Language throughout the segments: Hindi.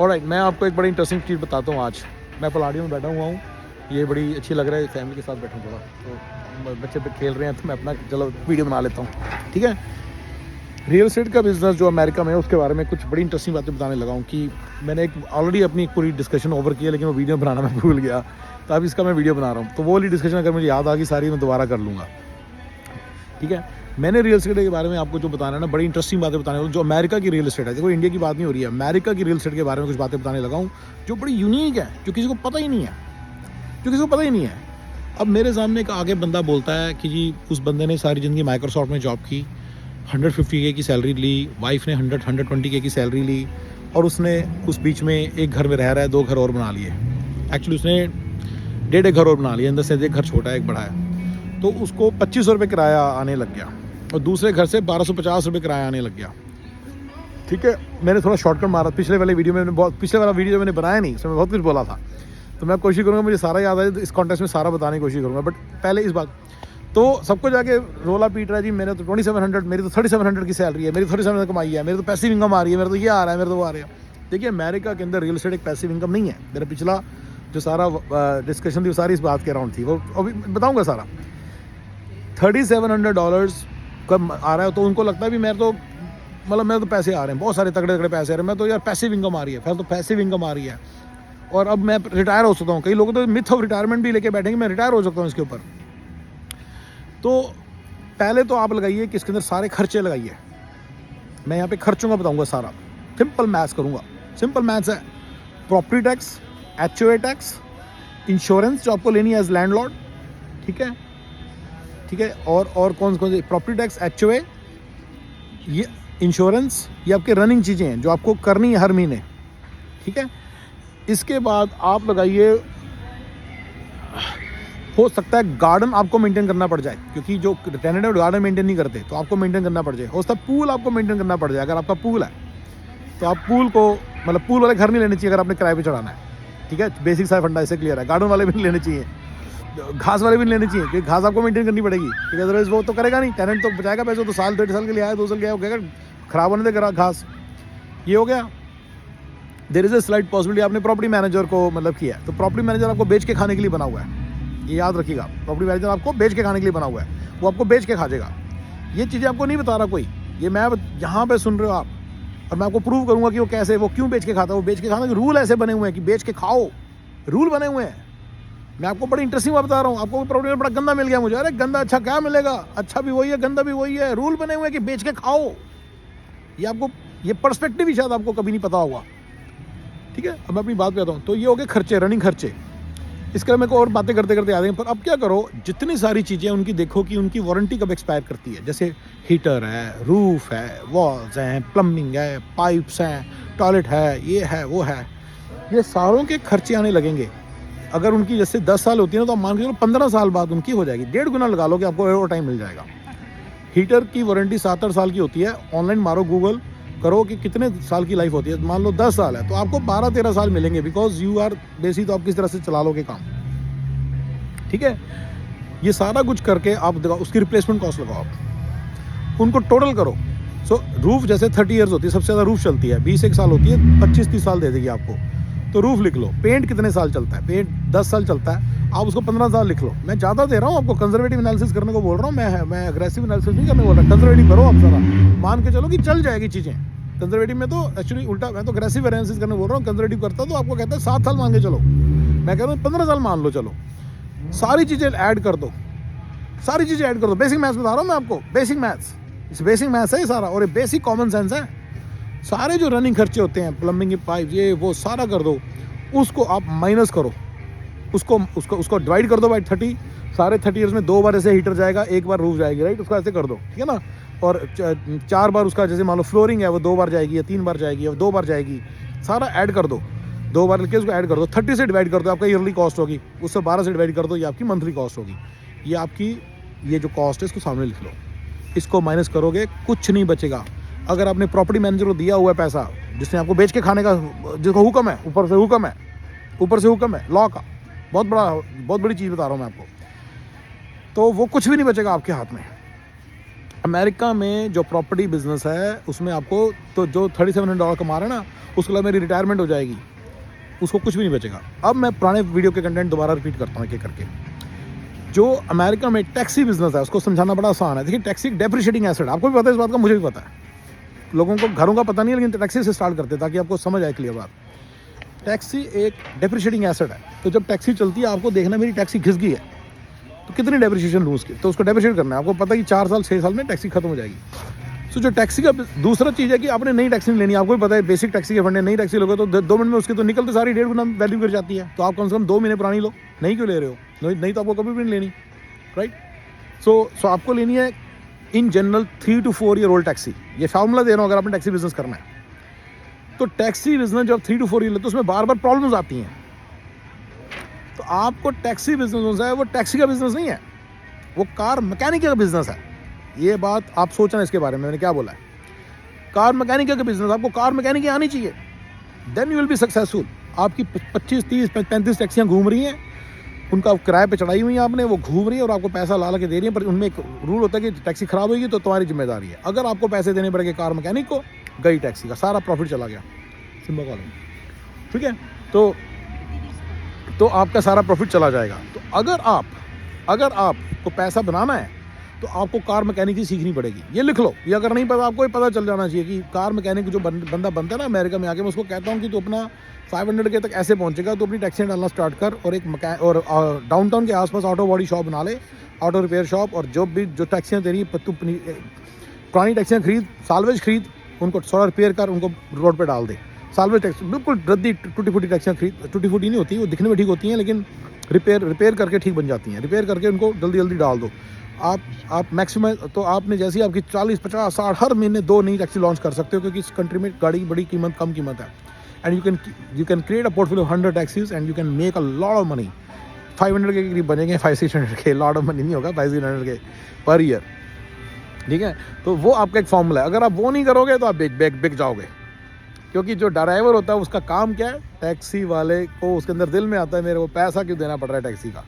ऑलराइट, मैं आपको एक बड़ी इंटरेस्टिंग चीज़ बताता हूँ। आज मैं पलाडियो में बैठा हुआ हूँ, ये बड़ी अच्छी लग रहा है, फैमिली के साथ बैठा हूँ थोड़ा, तो बच्चे पे खेल रहे हैं तो मैं अपना चलो वीडियो बना लेता हूँ, ठीक है। रियल एस्टेट का बिज़नेस जो अमेरिका में है उसके बारे में कुछ बड़ी इंटरेस्टिंग बातें बताने लगा हूँ कि मैंने एक ऑलरेडी अपनी पूरी डिस्कशन ओवर की है, लेकिन वो वीडियो बनाना मैं भूल गया, तो अब इसका मैं वीडियो बना रहा हूँ। तो वो वाली डिस्कशन अगर मुझे याद आ गई सारी, मैं दोबारा कर लूँगा, ठीक है। मैंने रियल एस्टेट के बारे में आपको जो बताना है ना, बड़ी इंटरेस्टिंग बातें बताने वाला हूँ, जो अमेरिका की रियल एस्टेट है। देखो, इंडिया की बात नहीं हो रही है, अमेरिका की रियल एस्टेट के बारे में कुछ बातें बताने लगा हूँ जो बड़ी यूनिक है, जो किसी को पता ही नहीं है, जो किसी को पता ही नहीं है। अब मेरे सामने एक आगे बंदा बोलता है कि जी उस बंदे ने सारी ज़िंदगी माइक्रोसॉफ्ट में जॉब की, 150K की सैलरी ली, वाइफ ने 120K की सैलरी ली, और उसने उस बीच में एक घर में रह रहा है, 2 घर और बना लिए। एक्चुअली उसने 1.5 घर और बना लिए, अंदर से एक घर छोटा है एक बड़ा है। तो उसको 2500 रुपये किराया आने लग गया, और दूसरे घर से 1250 रुपये किराया आने लग गया, ठीक है। मैंने थोड़ा शॉर्टकट मारा, पिछले वाले वीडियो में पिछले वाला वीडियो मैंने बनाया नहीं, उसमें बहुत कुछ बोला था, तो मैं कोशिश करूँगा मुझे सारा याद आए, तो इस कॉन्टेक्स्ट में सारा बताने की कोशिश करूँगा। बट पहले इस बात, तो सबको जाके रोला पीट रहा है जी मैंने तो 2700, मेरी तो 3700 की सैलरी है, मेरी 3700 कमाई है, मेरी तो पैसिव इनकम आ रही है, मेरे तो ये आ रहा है, मेरे तो वो आ रहा है। देखिए, अमेरिका के अंदर रियल एस्टेट एक पैसिव इनकम नहीं है। मेरा पिछला जो सारा डिस्कशन थी वो सारी इस बात के अराउंड थी, वो अभी बताऊँगा सारा। $3700 कब आ रहा है, तो उनको लगता है भी मेरे तो मतलब मेरे तो पैसे आ रहे हैं, बहुत सारे तगड़े तगड़े पैसे आ रहे हैं, मैं तो यार पैसिव इनकम आ रही है, फिर तो पैसिव इनकम आ रही है, और अब मैं रिटायर हो सकता हूँ। कई लोग तो मिथ ऑफ रिटायरमेंट भी लेके बैठेंगे, मैं रिटायर हो सकता हूँ इसके ऊपर। तो पहले तो आप लगाइए कि इसके अंदर सारे खर्चे लगाइए। मैं यहाँ पे खर्चों का बताऊँगा सारा, सिंपल मैथ्स करूँगा। सिंपल मैथ्स है, property tax, HOA tax, insurance जो आपको लेनी है एज लैंडलॉर्ड, ठीक है, ठीक है। और कौन से प्रॉपर्टी टैक्स, HOA, ये इंश्योरेंस, ये आपके रनिंग चीज़ें हैं जो आपको करनी है हर महीने, ठीक है। इसके बाद आप लगाइए, हो सकता है गार्डन आपको मेंटेन करना पड़ जाए, क्योंकि जो टेनेंट है गार्डन मेंटेन नहीं करते, तो आपको मेंटेन करना पड़ जाए। हो सकता है पूल आपको मेंटेन करना पड़ जाए, अगर आपका पूल है तो आप पूल को, मतलब पूल वाले घर नहीं लेने चाहिए अगर आपने किराए पे चढ़ाना है, ठीक है। बेसिक सा फंडा इससे क्लियर है। गार्डन वाले भी नहीं लेने चाहिए, घास वाले भी नहीं लेने चाहिए, क्योंकि घास आपको मेंटेन करनी पड़ेगी, ठीक है। अदरवाइज वो तो करेगा नहीं, टेनेंट तो बचाएगा पैसे, तो साल 1.5 साल के लिए आया, 2 साल के आया, हो गया खराब होने देगा घास, ये हो गया। There is a slight possibility आपने प्रॉपर्टी मैनेजर को मतलब किया है, तो प्रॉपर्टी मैनेजर आपको बेच के खाने के लिए बना हुआ है, ये याद रखिएगा। प्रॉपर्टी मैनेजर आपको बेच के खाने के लिए बना हुआ है, वो आपको बेच के खा जाएगा। ये चीज़ें आपको नहीं बता रहा कोई, ये मैं यहाँ पे सुन रहे हो आप, और मैं आपको प्रूव करूँगा कि वो कैसे, वो क्यों बेच के खाता है। वो बेच के खाने के रूल ऐसे बने हुए हैं कि बेच के खाओ, रूल बने हुए हैं। मैं आपको बड़ी इंटरेस्टिंग बात बता रहा हूँ। आपको प्रॉपर्टी बड़ा गंदा मिल गया मुझे, अरे गंदा अच्छा क्या मिलेगा, अच्छा भी वही है, गंदा भी वही है। रूल बने हुए हैं कि बेच के खाओ। ये आपको, ये पर्सपेक्टिव ही शायद आपको कभी नहीं पता होगा, ठीक है। अब मैं अपनी बात पे आता हूँ। तो ये हो गए खर्चे, रनिंग खर्चे। इसके मेरे को और बातें करते करते आ गए, पर अब क्या करो, जितनी सारी चीज़ें उनकी देखो कि उनकी वारंटी कब एक्सपायर करती है। जैसे हीटर है, रूफ है, वॉल्स हैं, प्लम्बिंग है, पाइप्स हैं, टॉयलेट है, ये है वो है, ये सारों के खर्चे आने लगेंगे। अगर उनकी जैसे 10 साल होती है ना, तो आप मान के चलो 15 साल बाद उनकी हो जाएगी, 1.5 गुना लगा लो कि आपको और टाइम मिल जाएगा। हीटर की वारंटी 7-8 साल की होती है, ऑनलाइन मारो, गूगल करो कि कितने साल की लाइफ होती है, मान लो 10 साल है, तो आपको 12-13 साल मिलेंगे, बिकॉज यू आर बेसिक, तो आप किस तरह से चला लोगे काम, ठीक है। ये सारा कुछ करके आप उसकी रिप्लेसमेंट कॉस्ट लगाओ, आप उनको टोटल करो। सो रूफ जैसे 30 ईयर्स होती है, सबसे ज़्यादा रूफ चलती है, 20-1 साल होती है, 25-30 साल दे देगी आपको, तो रूफ लिख लो। पेंट कितने साल चलता है, पेंट 10 साल चलता है, आप उसको 15 साल लिख लो। मैं ज़्यादा दे रहा हूँ आपको, कंजर्वेटिव एनालिसिस करने को बोल रहा हूँ, मैं अग्रेसिव एनालिसिस नहीं करने बोल रहा। कंजर्वेटिव करो आप सारा, मान के चलो कि चल जाएगी चीज़ें। कंजर्वेटिव में तो एक्चुअली उल्टा, मैं तो अग्रेसिव एनालिसिस करने बोल रहा हूँ। कंजर्वेटिव करता तो आपको कहता है 7 साल मान के चलो, मैं कह रहा हूँ 15 साल मान लो, चलो सारी चीज़ें ऐड कर दो, सारी चीज़ें ऐड कर दो। बेसिक मैथ्स बता रहा हूँ मैं आपको, बेसिक मैथ्स, इस बेसिक मैथ्स है ये सारा, और ये बेसिक कॉमन सेंस है। सारे जो रनिंग खर्चे होते हैं, प्लम्बिंग के पाइप, ये वो सारा कर दो, उसको आप माइनस करो, उसको डिवाइड कर दो बाई 30। सारे 30 ईयर्स में 2 बार ऐसे हीटर जाएगा, 1 बार रूफ जाएगी, राइट, उसको ऐसे कर दो, ठीक है ना। और 4 बार उसका, जैसे मान लो फ्लोरिंग है, वो 2 बार जाएगी या 3 बार जाएगी या 2 बार जाएगी, सारा ऐड कर दो, 2 बार लेके उसको ऐड कर दो, 30 से डिवाइड कर दो, आपका ईयरली कॉस्ट होगी, उससे 12 से डिवाइड कर दो, ये आपकी मंथली कॉस्ट होगी। ये आपकी, ये जो कॉस्ट है इसको सामने लिख लो, इसको माइनस करोगे, कुछ नहीं बचेगा। अगर आपने प्रॉपर्टी मैनेजर को दिया हुआ है पैसा, जिसने आपको बेच के खाने का, जिसको हुक्म है, ऊपर से हुक्म है, ऊपर से हुक्म है लॉ का, बहुत बड़ी चीज़ बता रहा हूँ मैं आपको, तो वो कुछ भी नहीं बचेगा आपके हाथ में। अमेरिका में जो प्रॉपर्टी बिजनेस है उसमें आपको तो जो $3700 कमा रहा है ना, उसके बाद मेरी रिटायरमेंट हो जाएगी, उसको कुछ भी नहीं बचेगा। अब मैं पुराने वीडियो के कंटेंट दोबारा रिपीट करता हूँ एक एक करके। जो अमेरिका में टैक्सी बिजनेस है उसको समझाना बड़ा आसान है। देखिए टैक्सी एक डेप्रिशिएटिंग एसेट, आपको भी पता है इस बात का, मुझे भी पता है, लोगों को घरों का पता नहीं है, लेकिन टैक्सी से स्टार्ट करते हैं ताकि आपको समझ आए क्लियर बात। टैक्सी एक डेप्रिशिएटिंग एसेट है, तो जब टैक्सी चलती है आपको देखना मेरी टैक्सी घिस गई है तो कितनी डेप्रिशिएशन लूँ उसकी, तो उसको डेप्रिशिएट करना है। आपको पता है कि 4 साल 6 साल में टैक्सी खत्म हो जाएगी। तो जो टैक्सी का दूसरा चीज़ है कि आपने नई टैक्सी नहीं लेनी, आपको भी पता है बेसिक टैक्सी के फंडे, नई टैक्सी लोगे तो 2 मिनट में उसकी तो निकलते सारी 1.5 गुना वैल्यू गिर जाती है। तो आप कम से कम 2 महीने पुरानी लो, नहीं क्यों ले रहे हो, नहीं तो आपको कभी भी नहीं लेनी, राइट। सो आपको लेनी है in general 3 to 4 year old taxi. ये फार्मूला दे रहा हूँ अगर आपने टैक्सी बिजनेस करना है तो। टैक्सी बिजनेस जब 3 to 4 ईयर लेते तो उसमें बार बार प्रॉब्लम्स आती हैं। तो आपको टैक्सी बिजनेस है वो टैक्सी का बिजनेस नहीं है, वो कार मैकेनिक का बिजनेस है। ये बात आप सोचना इसके बारे में, मैंने क्या बोला है, कार मैकेनिक का बिजनेस, आपको कार मैकेनिक आनी चाहिए, then you will be successful. आपकी 25 30 35 टैक्सियाँ घूम रही हैं, उनका किराए पे चढ़ाई हुई है आपने, वो घूम रही है और आपको पैसा ला के दे रही है, पर उनमें एक रूल होता है कि टैक्सी खराब होगी तो तुम्हारी जिम्मेदारी है। अगर आपको पैसे देने पड़ेंगे कार मैकेनिक को, गई टैक्सी का सारा प्रॉफिट चला गया, सिंपल कॉलम, ठीक है। तो आपका सारा प्रॉफिट चला जाएगा। तो अगर आपको पैसा बनाना है तो आपको कार मैकेनिक ही सीखनी पड़ेगी। ये लिख लो, ये अगर नहीं पता आपको, ये पता चल जाना चाहिए कि कार मैकेनिक जो बंदा बनता है ना अमेरिका में आके, मैं उसको कहता हूँ कि तू अपना 500K तक ऐसे पहुँचेगा तो अपनी टैक्सी डालना स्टार्ट कर और एक डाउनटाउन के आसपास ऑटो बॉडी शॉप बना ले, ऑटो रिपेयर शॉप, और जो टैक्सियाँ तेरी तू पुरानी टैक्सियाँ खरीद, साल्वेज खरीद, उनको थोड़ा रिपेयर कर, उनको रोड पर डाल दे। साल्वेज टैक्सी बिल्कुल रद्दी टूटी फूटी टैक्सियाँ खरीद, टूटी फूटी नहीं होती, वो दिखने में ठीक होती हैं लेकिन रिपेयर करके ठीक बन जाती हैं। रिपेयर करके उनको जल्दी डाल दो। आप मैक्सिमम, तो आपने जैसी आपकी 40 50 60 हर महीने 2 नई टैक्सी लॉन्च कर सकते हो, क्योंकि इस कंट्री में गाड़ी बड़ी कम कीमत है। And you can create a portfolio 100 taxis and you can make a lot of money. 500K के करीब बनेंगे, 500-600K, लॉट ऑफ मनी नहीं होगा, 500-600K पर ईयर, ठीक है। तो वो आपका एक फॉर्मूला है। अगर आप वो नहीं करोगे तो आप बिक जाओगे, क्योंकि जो ड्राइवर होता है उसका काम क्या है, टैक्सी वाले को उसके अंदर दिल में आता है मेरे को पैसा क्यों देना पड़ रहा है टैक्सी का,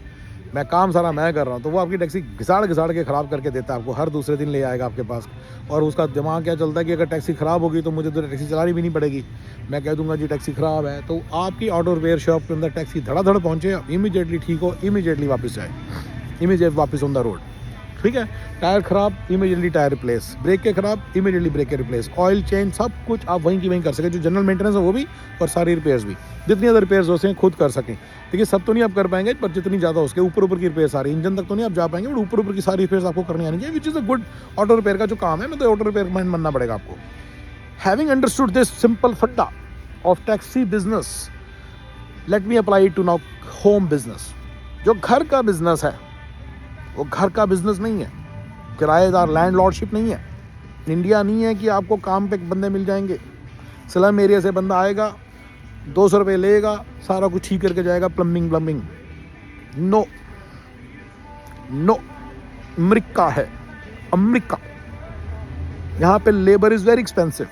मैं काम सारा मैं कर रहा हूँ। तो वो आपकी टैक्सी घिसाड़ के ख़राब करके देता है आपको, हर दूसरे दिन ले आएगा आपके पास। और उसका दिमाग क्या चलता है कि अगर टैक्सी ख़राब होगी तो मुझे तो टैक्सी चलानी भी नहीं पड़ेगी, मैं कह दूंगा जी टैक्सी ख़राब है। तो आपकी ऑटो रिपेयर शॉप के अंदर टैक्सी धड़ाधड़ पहुँचे, इमीडिएटली ठीक हो, इमीडिएटली वापस जाए, इमीडिएट वापस ऑन द रोड, ठीक है। टायर ख़राब, इमीडिएटली टायर रिप्लेस, ब्रेक के ख़राब, इमीडिएटली ब्रेक के रिप्लेस, ऑयल चेंज, सब कुछ आप वहीं की वहीं कर सकें। जो जनरल मेंटेनेंस है वो भी, और सारी रिपेयर्स भी, जितनी ज़्यादा रिपेयर्स हो सकें खुद कर सकें। देखिए सब तो नहीं आप कर पाएंगे, पर जितनी ज़्यादा हो सके, ऊपर की रिपेयर सारी, इंजन तक तो नहीं आप जा पाएंगे, बट ऊपर की सारी रिपेयर्स आपको करनी आनी चाहिए, which is a good auto repair का जो काम है। मैं तो ऑटो रिपेयर मैन बनना पड़ेगा आपको। Having understood this simple funda of taxi business, let me apply it to now home business. जो घर का बिजनेस है वो घर का बिजनेस नहीं है, किराएदार लैंडलॉर्डशिप नहीं है, इंडिया नहीं है कि आपको काम पे बंदे मिल जाएंगे। स्लम एरिया से बंदा आएगा, 200 रुपये लेगा, सारा कुछ ठीक करके जाएगा, प्लम्बिंग। नो, अमेरिका है, अमेरिका, यहाँ पे लेबर इज़ वेरी एक्सपेंसिव।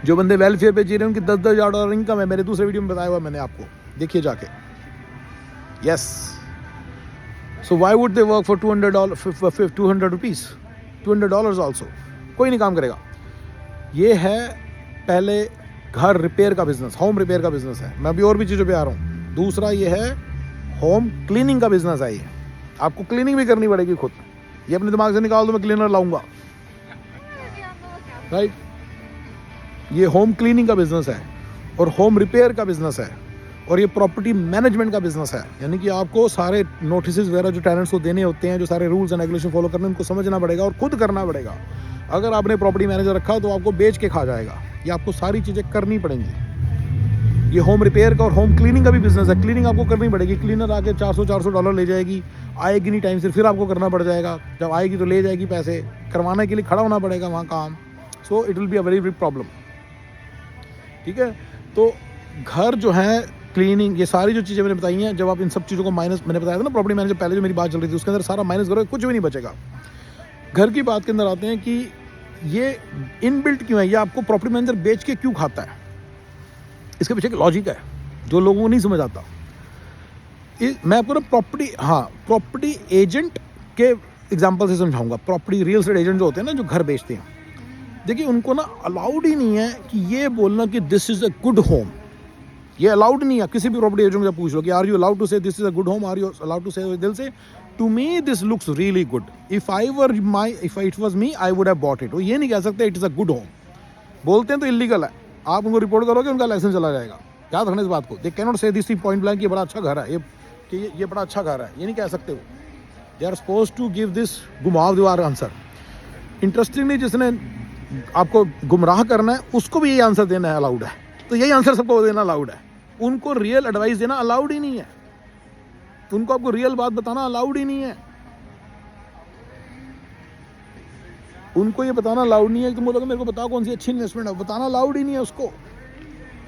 जो बंदे वेलफेयर पे जी रहे हैं उनकी $10,000 इनकम है, मेरे दूसरे वीडियो में बताया हुआ मैंने आपको, देखिए जाके। Yes, so why would they work for $200 $200 also? कोई नहीं काम करेगा। ये है पहले घर रिपेयर का बिजनेस, होम रिपेयर का बिजनेस है। मैं अभी और भी चीज़ों पे आ रहा हूँ। दूसरा ये है होम क्लीनिंग का बिजनेस है। ये आपको क्लीनिंग भी करनी पड़ेगी खुद, ये अपने दिमाग से निकाल दो मैं क्लीनर लाऊंगा, राइट। ये होम क्लीनिंग का बिजनेस है और होम रिपेयर का बिजनेस है, और ये प्रॉपर्टी मैनेजमेंट का बिजनेस है। यानी कि आपको सारे नोटिस वगैरह जो टेनेंट्स को देने होते हैं, जो सारे रूल्स एंड रेगुलेशन फॉलो करने, उनको समझना पड़ेगा और खुद करना पड़ेगा। अगर आपने प्रॉपर्टी मैनेजर रखा तो आपको बेच के खा जाएगा। ये आपको सारी चीज़ें करनी पड़ेंगी। ये होम रिपेयर का और होम क्लीनिंग का भी बिजनेस है। क्लीनिंग आपको करनी पड़ेगी। क्लीनर आके $400 ले जाएगी, आएगी नहीं टाइम से, फिर आपको करना पड़ जाएगा। जब आएगी तो ले जाएगी पैसे, करवाने के लिए खड़ा होना पड़ेगा वहाँ काम। So it will be a very big problem, ठीक है। तो घर जो है, क्लीनिंग, ये सारी जो चीज़ें मैंने बताई हैं, जब आप इन सब चीज़ों को माइनस, मैंने बताया था ना प्रॉपर्टी मैनेजर पहले जो मेरी बात चल रही थी उसके अंदर सारा माइनस करो, कुछ भी नहीं बचेगा। घर की बात के अंदर आते हैं कि ये इनबिल्ट क्यों है, ये आपको प्रॉपर्टी मैनेजर बेच के क्यों खाता है, इसके पीछे एक लॉजिक है जो लोगों को नहीं समझ आता। मैं आपको ना प्रॉपर्टी एजेंट के एग्जांपल से समझाऊंगा। प्रॉपर्टी रियल एस्टेट एजेंट जो होते हैं ना, जो घर बेचते हैं, देखिए उनको ना अलाउड ही नहीं है कि ये बोलना कि this is a good home. ये अलाउड नहीं है। किसी भी प्रॉपर्टी एजेंट से पूछ लो कि are you allowed to say this is a good home, are you allowed to say दिल से to me this looks really good, if it was me I would have bought it. वो ये नहीं कह सकते it is a good home. बोलते हैं तो इलीगल है, आप उनको रिपोर्ट करोगे उनका लाइसेंस चला जाएगा। याद रखना इस बात को। दे कैन नॉट से दिस पॉइंट ब्लैंक ये बड़ा अच्छा घर है, ये बड़ा अच्छा घर है, ये नहीं कह सकते वो। They are suppose to give this घुमावदार आंसर। इंटरेस्टिंगली जिसने आपको गुमराह करना है उसको भी यही आंसर देना है अलाउड है, तो यही आंसर सबको देना अलाउड है। उनको रियल एडवाइस देना अलाउड ही नहीं है, उनको आपको रियल बात बताना अलाउड ही नहीं है। उनको ये बताना अलाउड नहीं है कि तुम बोलोगे मेरे को बताओ कौन सी अच्छी इन्वेस्टमेंट है, बताना अलाउड ही नहीं है उसको।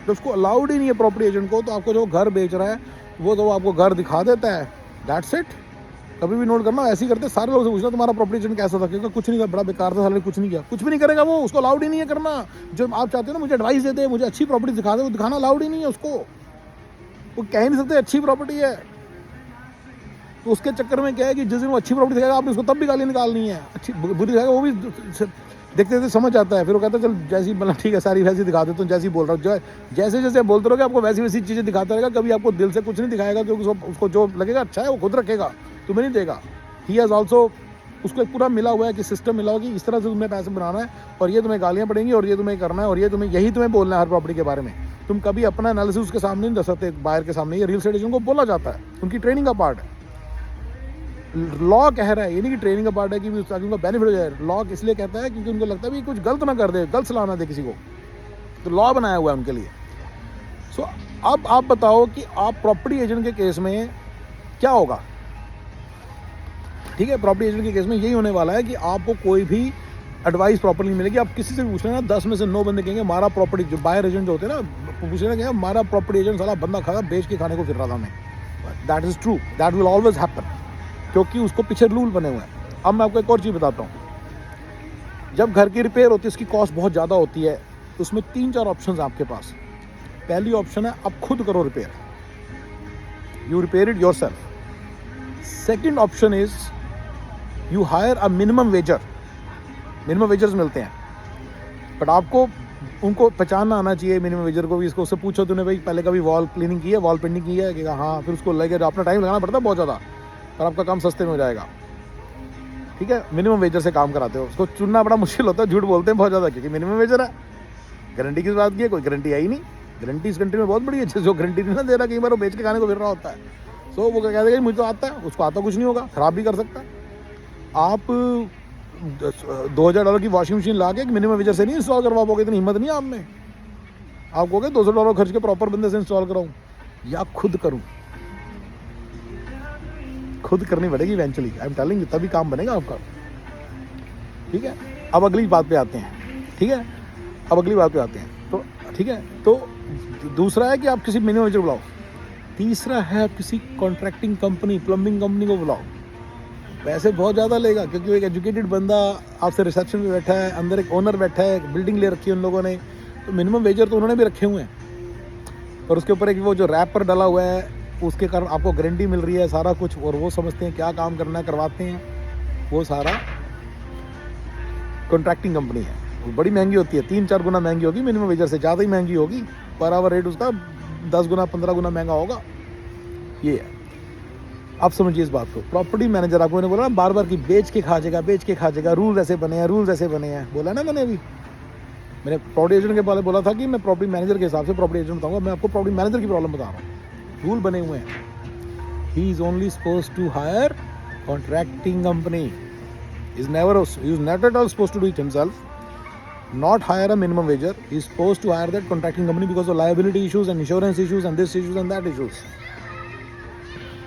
तो उसको अलाउड ही नहीं है प्रॉपर्टी एजेंट को, तो आपको जो घर बेच रहा है वो तो आपको घर दिखा देता है, दैट्स इट। कभी भी नोट करना, ऐसे ही करते सारे लोग से पूछना तुम्हारा प्रॉपर्टी एजेंट कैसा था, क्योंकि कुछ नहीं था, बड़ा बेकार था, साले कुछ नहीं किया, कुछ भी नहीं करेगा वो, उसको अलाउड ही नहीं है करना। जो आप चाहते हो ना मुझे एडवाइस दे दे, मुझे अच्छी प्रॉपर्टी दिखा दे, वो दिखाना अलाउड ही नहीं है उसको। वो कह ही नहीं सकते अच्छी प्रॉपर्टी है। तो उसके चक्कर में क्या है कि जिस दिन वो अच्छी प्रॉपर्टी दिखाएगा आपने उसको तब भी गाली निकालनी है, अच्छी बुरी दिखाएगा वो भी देखते देखते समझ जाता है। फिर वो कहता है चल जैसी मतलब ठीक है सारी वैसी दिखा देता हूँ, जैसी बोल रहा हूँ, जो जैसे जैसे बोलते रहोगे आपको वैसी वैसी चीज़ें दिखाता रहेगा। कभी आपको दिल से कुछ नहीं दिखाएगा, क्योंकि उसको जो लगेगा अच्छा है वो खुद रखेगा, तुम्हें नहीं देगा। ही हैज़ ऑल्सो, उसको एक पूरा मिला हुआ है कि सिस्टम मिला हुआ कि इस तरह से तुम्हें पैसे बनाना है, और ये तुम्हें गालियाँ पड़ेंगी, और ये तुम्हें करना है, और ये तुम्हें यही तुम्हें बोलना है हर प्रॉपर्टी के बारे में। तुम कभी अपना एनालिसिस उसके सामने नहीं दे सकते, बाहर के सामने। ये रियल एस्टेट एजेंट को बोला जाता है, उनकी ट्रेनिंग का पार्ट है। लॉ कह रहा है, ये नहीं कि ट्रेनिंग का पार्ट है कि ताकि उनको बेनिफिट हो जाए। लॉ इसलिए कहता है क्योंकि उनको लगता है भी कुछ गलत ना कर दे, गलत सलाह ना दे किसी को, तो लॉ बनाया हुआ है उनके लिए। सो अब आप बताओ कि आप प्रॉपर्टी एजेंट के केस में क्या होगा। ठीक है, प्रॉपर्टी एजेंट के केस में यही होने वाला है कि आपको कोई भी एडवाइस प्रॉपर्ली नहीं मिलेगी। आप किसी से भी पूछ लेना, 10 में से 9 बंदे कहेंगे हमारा प्रॉपर्टी, जो बायर एजेंट होते हैं ना, पूछ लेना हमारा प्रॉपर्टी एजेंट साला बंदा खड़ा बेच के खाने को फिर रहा था। मैं that is true, that will always happen, क्योंकि उसको पीछे रूल बने हुए हैं। अब मैं आपको एक और चीज़ बताता हूँ। जब घर की रिपेयर होती है उसकी कॉस्ट बहुत ज़्यादा होती है, तो उसमें 3-4 ऑप्शन आपके पास। पहली ऑप्शन है आप खुद करो repair, you repair it yourself. Second option is you hire a minimum wager. Minimum wagers मिलते हैं, बट आपको उनको पहचानना आना चाहिए मिनिमम वेजर को भी। इसको उससे पूछो तूने भाई पहले कभी वॉल क्लीनिंग की है, वॉल पेंटिंग की है, कि हाँ, फिर उसको लगे अपना टाइम लगाना पड़ता है बहुत ज़्यादा, पर आपका काम सस्ते में हो जाएगा। ठीक है, मिनिमम वेजर से काम कराते हो, उसको चुनना बड़ा मुश्किल होता है, झूठ बोलते हैं बहुत ज़्यादा, क्योंकि मिनिमम वेजर है। गारंटी की बात की है, कोई गारंटी है ही नहीं। गारंटी इस कंट्री में बहुत बड़ी है, जो गारंटी नहीं ना दे रहा, कई बार वो बेच के खाने को फिर रहा होता है। सो वो कहते हैं मुझे तो आता है, उसको आता कुछ नहीं होगा, ख़राब भी कर सकता है। आप $2000 की वॉशिंग मशीन ला के मिनिमम वेजर से नहीं इंस्टॉल करवा पाओगे, इतनी हिम्मत नहीं है आप में। आप कहोगे $200 खर्च के प्रॉपर बंदे से इंस्टॉल कराऊँ या खुद करूँ। खुद करनी पड़ेगी eventually, I am telling you, तभी काम बनेगा आपका। ठीक है, अब अगली बात पे आते हैं। ठीक है, अब अगली बात पे आते हैं। तो ठीक है, तो दूसरा है कि आप किसी मिनिमम वेजर बुलाओ। तीसरा है आप किसी कॉन्ट्रैक्टिंग कंपनी, प्लम्बिंग कंपनी को बुलाओ। पैसे बहुत ज़्यादा लेगा, क्योंकि वो एक एजुकेटेड बंदा आपसे रिसेप्शन में बैठा है, अंदर एक ओनर बैठा है, बिल्डिंग ले रखी है उन लोगों ने, तो मिनिमम वेजर तो उन्होंने भी रखे हुए हैं, और उसके ऊपर एक वो जो रैप पर डला हुआ है, उसके कारण आपको गारंटी मिल रही है सारा कुछ, और वो समझते हैं क्या काम करना है, करवाते हैं। वो सारा कॉन्ट्रैक्टिंग कंपनी है, वो बड़ी महंगी होती है, 3-4 गुना महंगी होगी मिनिमम वेजर से, ज़्यादा ही महंगी होगी। पर आवर रेट उसका 10 गुना 15 गुना महंगा होगा। ये है, आप समझिए इस बात को। प्रॉपर्टी मैनेजर, आपको मैंने बोला ना बार बार कि बेच के खा जाएगा, बेच के खा जाएगा, रूल ऐसे बने हैं, रूल्स ऐसे बने हैं, बोला ना मैंने अभी। मैंने प्रॉपर्टी एजेंट के बारे में बोला था कि मैं प्रॉपर्टी मैनेजर के हिसाब से प्रॉपर्टी एजेंट बताऊंगा, मैं आपको प्रॉपर्टी मैनेजर की प्रॉब्लम बता रहा हूँ। रूल बने हुए हैं, he is only supposed to hire contracting company, is never at all supposed to do it himself, not hire a minimum wager. He is supposed to hire that contracting company because of liability issues and insurance issues and this issues and that issues.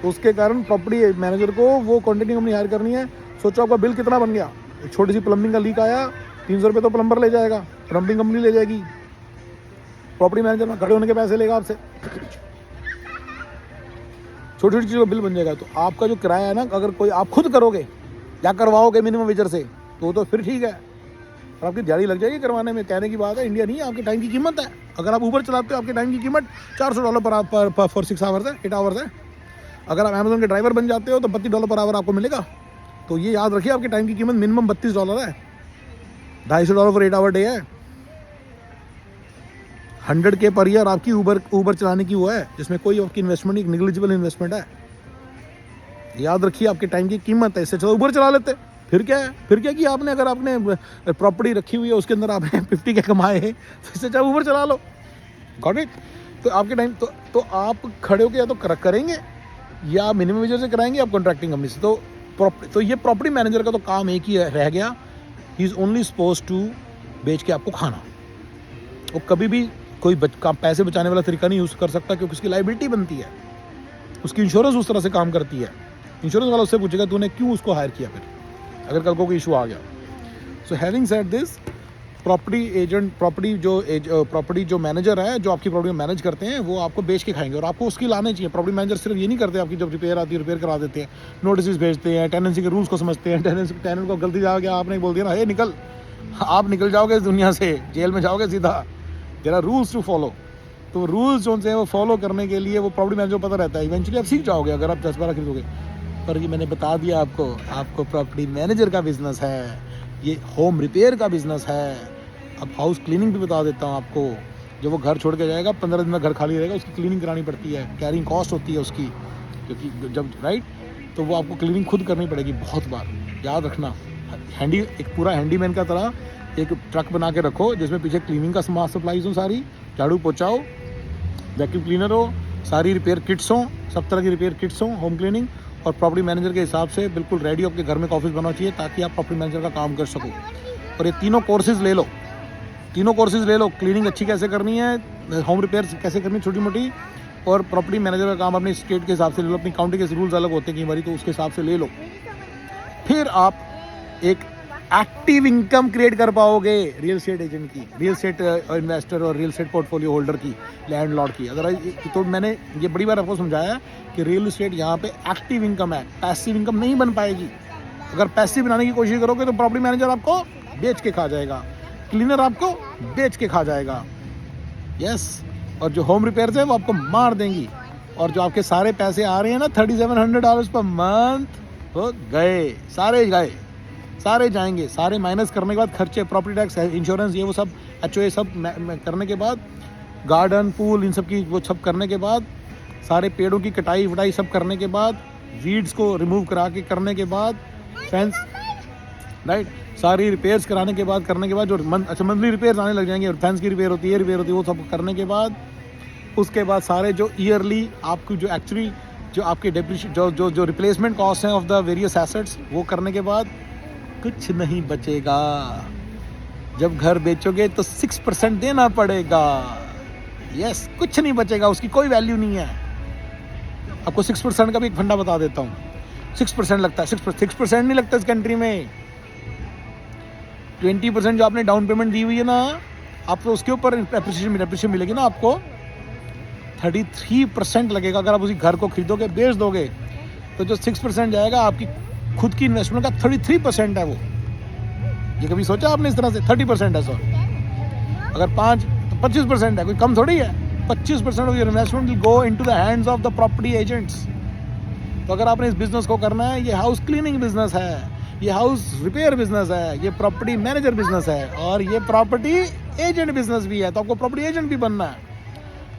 उसके कारण प्रॉपर्टी मैनेजर को वो कॉन्ट्रैक्टिंग कंपनी हायर करनी है। सोचो आपका बिल कितना बन गया, एक छोटी सी प्लम्बिंग का लीक आया, 300 रुपये तो प्लम्बर ले जाएगा, प्लम्बिंग कंपनी ले जाएगी, प्रॉपर्टी मैनेजर में खड़े होने के पैसे लेगा आपसे, छोटी छोटी चीज़ों का बिल बन जाएगा। तो आपका जो किराया है ना, अगर कोई आप खुद करोगे या करवाओगे मिनिमम वेजर से, तो फिर ठीक है, और आपकी दिहाड़ी लग जाएगी करवाने में। कहने की बात है, इंडिया नहीं है, आपके टाइम की कीमत है। अगर आप ऊबर चलाते हो, आपके टाइम की कीमत $400 पर 6 आवर्स है, 8 आवर्स है। अगर आप अमेजोन के ड्राइवर बन जाते हो तो $32 पर आवर आपको मिलेगा। तो ये याद रखिए, आपके टाइम की कीमत मिनिमम $32 है, $250 फॉर 8 आवर डे है, 100K पर ईयर आपकी ऊबर चलाने की वो है, जिसमें कोई आपकी इन्वेस्टमेंट एक निग्लिजिबल इन्वेस्टमेंट है। याद रखिए आपके टाइम की कीमत है, इससे चलो ऊबर चला लेते। फिर क्या है, फिर क्या किया आपने, अगर आपने प्रॉपर्टी रखी हुई है उसके अंदर आपने 50K कमाए हैं, तो इससे चाहे ऊबर चला लो। Got it. तो आपके टाइम तो आप खड़े होकर या तो करेंगे या मिनिमम वेजेस से कराएंगे आप कॉन्ट्रैक्टिंग कंपनी से। तो ये प्रॉपर्टी मैनेजर का तो काम एक ही रह गया, he is only suppose to बेच के आपको खाना। वो कभी भी कोई पैसे बचाने वाला तरीका नहीं यूज़ कर सकता, क्योंकि उसकी लाइबिलिटी बनती है, उसकी इंश्योरेंस उस तरह से काम करती है। इंश्योरेंस वाला उससे पूछेगा तूने क्यों उसको हायर किया, फिर अगर कल को कोई इशू आ गया। So having said this, property agent, property जो मैनेजर है, जो आपकी प्रॉपर्टी मैनेज करते हैं, वो आपको बेच के खाएंगे, और आपको उसकी लाने चाहिए। प्रॉपर्टी मैनेजर सिर्फ ये नहीं करते, आपकी जब रिपेयर आती है रिपेयर करा देते हैं, नोटिस भेजते हैं, टेनेंसी के रूल्स को समझते हैं, टेनेंट को गलती जाओगे आपने बोल दिया ना, हे निकल, आप निकल जाओगे इस दुनिया से, जेल में जाओगे सीधा। There are rules to follow. तो रूल्स जो हैं वो फॉलो करने के लिए वो प्रॉपर्टी मैनेजर को पता रहता है। इवेंचुअली आप सीख जाओगे अगर आप 10-12 खरीदोगे। पर ये मैंने बता दिया आपको प्रॉपर्टी मैनेजर का बिजनेस है, ये होम रिपेयर का बिजनेस है। अब हाउस क्लीनिंग भी बता देता हूँ आपको। जब वो घर छोड़ के जाएगा 15 दिन में घर खाली रहेगा, उसकी क्लीनिंग करानी पड़ती है, कैरिंग कॉस्ट होती है उसकी, क्योंकि जब राइट, तो वो आपको क्लीनिंग खुद करनी पड़ेगी बहुत बार। याद रखना, एक पूरा हैंडीमैन का तरह एक ट्रक बना के रखो, जिसमें पीछे क्लीनिंग का सामान सप्लाईज हो, सारी झाड़ू पोछाओ, वैक्यूम क्लीनर हो, सारी रिपेयर किट्स हों, सब तरह की रिपेयर किट्स हों, होम क्लीनिंग। और प्रॉपर्टी मैनेजर के हिसाब से बिल्कुल रेडी आपके घर में ऑफिस बनना चाहिए, ताकि आप प्रॉपर्टी मैनेजर का काम कर सको। और ये तीनों कोर्सेज ले लो, क्लीनिंग अच्छी कैसे करनी है, होम रिपेयर कैसे करनी छोटी मोटी, और प्रॉपर्टी मैनेजर का काम अपने स्टेट के हिसाब से ले लो, अपनी काउंटी के रूल्स अलग होते हैं कई बारी, तो उसके हिसाब से ले लो। फिर आप एक एक्टिव इनकम क्रिएट कर पाओगे रियल एस्टेट एजेंट की, रियल एस्टेट इन्वेस्टर और रियल एस्टेट पोर्टफोलियो होल्डर की, लैंडलॉर्ड की। अगर तो मैंने ये बड़ी बार आपको समझाया कि रियल एस्टेट यहाँ पे एक्टिव इनकम है, पैसिव इनकम नहीं बन पाएगी। अगर पैसिव बनाने की कोशिश करोगे तो प्रॉपर्टी मैनेजर आपको बेच के खा जाएगा, क्लीनर आपको बेच के खा जाएगा, यस। और जो होम रिपेयर्स है वो आपको मार देंगी। और जो आपके सारे पैसे आ रहे हैं ना $3700 पर मंथ, वो गए, सारे जाएंगे। सारे माइनस करने के बाद खर्चे, प्रॉपर्टी टैक्स, इंश्योरेंस, ये वो सब, HOA सब करने के बाद, गार्डन पूल इन सब की वो सब करने के बाद, सारे पेड़ों की कटाई वटाई सब करने के बाद, वीड्स को रिमूव करा के करने के बाद, फेंस राइट, सारी रिपेयर्स कराने के बाद, जो मंथली रिपेयर्स आने लग जाएंगे, और फेंस की रिपेयर होती है, वो सब करने के बाद, उसके बाद सारे जो ईयरली आपकी जो एक्चुअली जो आपके डेप्रिशिएशन जो रिप्लेसमेंट कॉस्ट हैं ऑफ द वेरियस एसेट्स, वो करने के बाद कुछ नहीं बचेगा। जब घर बेचोगे तो 6% देना पड़ेगा, यस, कुछ नहीं बचेगा, उसकी कोई वैल्यू नहीं है। आपको 6% का भी एक फंडा बता देता हूँ। 6% लगता है, 6% नहीं लगता इस कंट्री में। 20% जो आपने डाउन पेमेंट दी हुई है ना, आपको उसके ऊपर एप्रिसिएशन मिलेगी ना, आपको 33% लगेगा। अगर आप उसी घर को खरीदोगे, बेच दोगे, तो जो 6% जाएगा आपकी खुद की इन्वेस्टमेंट का 33% है वो। ये कभी सोचा आपने इस तरह से? 30% है सर। अगर 5 तो 25% है, कोई कम थोड़ी है। 25% of your investment will go into the hands of the property agents. तो अगर आपने इस बिजनेस को करना है, ये हाउस क्लीनिंग बिजनेस है, ये हाउस रिपेयर बिजनेस है, ये प्रॉपर्टी मैनेजर बिजनेस है, और ये प्रॉपर्टी एजेंट बिजनेस भी है। तो आपको प्रॉपर्टी एजेंट भी बनना है।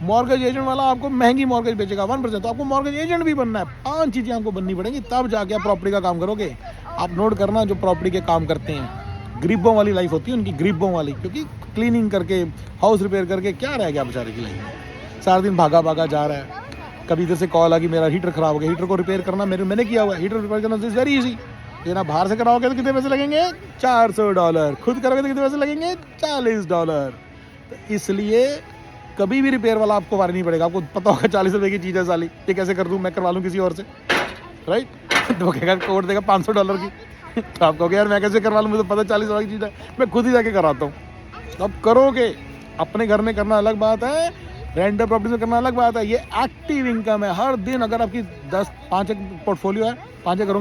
मॉर्गेज एजेंट वाला आपको महंगी मॉर्गेज बेचेगा 1%, तो आपको मॉर्गेज एजेंट भी बनना है। 5 चीज़ें आपको बननी पड़ेंगी, तब जाके आप प्रॉपर्टी का काम करोगे। आप नोट करना, जो प्रॉपर्टी के काम करते हैं, गरीबों वाली लाइफ होती है उनकी, गरीबों वाली, क्योंकि क्लीनिंग करके, हाउस रिपेयर करके क्या रह गया बेचारे की लाइफ। सारा दिन भागा जा रहा है। कभी इधर से कॉल आ गई, मेरा हीटर खराब हो गया, हीटर को रिपेयर करना मैंने किया हुआ है। हीटर रिपेयर करना इज़ वेरी ईजी। लेकिन आप बाहर से कराओगे तो कितने पैसे लगेंगे? $400। खुद करोगे तो कितने पैसे लगेंगे? $40। तो इसलिए कभी भी रिपेयर वाला आपको मार नहीं पड़ेगा। आपको पता होगा 40 रुपये की चीज़ है साली, ये कैसे कर दूँ, मैं करवा लूँ किसी और से, राइट। तो कहेगा, कोड देगा $500 की, तो आप कहोगे यार मैं कैसे करवा लूँ, मुझे पता $40 की चीज़ है, मैं खुद ही जाके कराता हूँ। तो आप करोगे, अपने घर में करना अलग बात है, रेंटल प्रॉपर्टी में करना अलग बात है। ये एक्टिव इनकम है। हर दिन अगर आपकी 5 एक पोर्टफोलियो है, 5 घरों